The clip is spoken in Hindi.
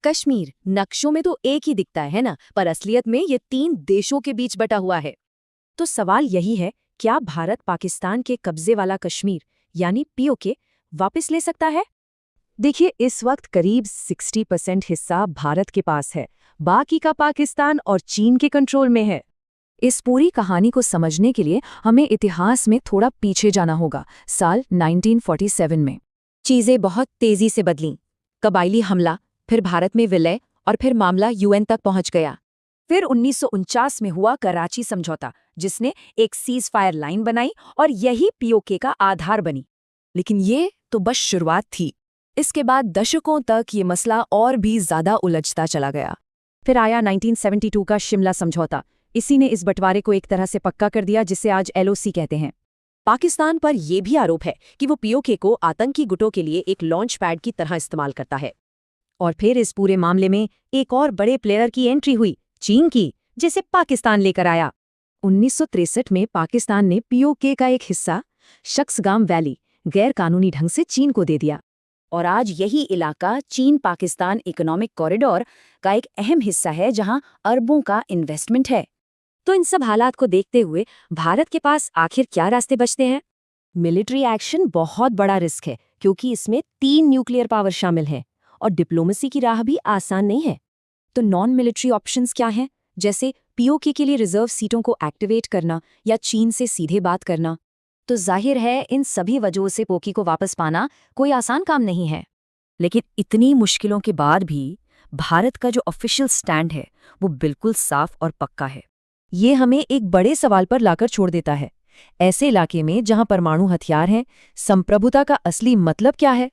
कश्मीर नक्शों में तो एक ही दिखता है ना, पर असलियत में ये 3 देशों के बीच बटा हुआ है। तो सवाल यही है, क्या भारत पाकिस्तान के कब्जे वाला कश्मीर यानी पीओके वापस ले सकता है? देखिए, इस वक्त करीब 60% हिस्सा भारत के पास है, बाकी का पाकिस्तान और चीन के कंट्रोल में है। इस पूरी कहानी को समझने के लिए हमें इतिहास में थोड़ा पीछे जाना होगा, साल 1947 में। चीजें बहुत तेजी से बदलीं। कबायली हमला, फिर भारत में विलय और फिर मामला यूएन तक पहुंच गया। फिर 1949 में हुआ कराची समझौता, जिसने एक सीज फायर लाइन बनाई और यही पीओके का आधार बनी। लेकिन ये तो बस शुरुआत थी। इसके बाद दशकों तक ये मसला और भी ज्यादा उलझता चला गया। फिर आया 1972 का शिमला समझौता। इसी ने इस बंटवारे को एक तरह से पक्का कर दिया, जिसे आज एलओसी कहते हैं। पाकिस्तान पर यह भी आरोप है कि वो पीओके को आतंकी गुटों के लिए एक लॉन्च पैड की तरह इस्तेमाल करता है। और फिर इस पूरे मामले में एक और बड़े प्लेयर की एंट्री हुई, चीन की, जिसे पाकिस्तान लेकर आया। 1963 में पाकिस्तान ने पीओके का एक हिस्सा शख्सगाम वैली गैर कानूनी ढंग से चीन को दे दिया। और आज यही इलाका चीन पाकिस्तान इकोनॉमिक कॉरिडोर का एक अहम हिस्सा है, जहां अरबों का इन्वेस्टमेंट है। तो इन सब हालात को देखते हुए भारत के पास आखिर क्या रास्ते बचते हैं? मिलिट्री एक्शन बहुत बड़ा रिस्क है, क्योंकि इसमें 3 न्यूक्लियर पावर शामिल हैं और डिप्लोमेसी की राह भी आसान नहीं है। तो नॉन मिलिट्री ऑप्शंस क्या हैं, जैसे पीओके के लिए रिजर्व सीटों को एक्टिवेट करना या चीन से सीधे बात करना? तो जाहिर है, इन सभी वजहों से पीओके को वापस पाना कोई आसान काम नहीं है। लेकिन इतनी मुश्किलों के बाद भी भारत का जो ऑफिशियल स्टैंड है वो बिल्कुल साफ और पक्का है। ये हमें एक बड़े सवाल पर लाकर छोड़ देता है। ऐसे इलाके में जहां परमाणु हथियार हैं, संप्रभुता का असली मतलब क्या है?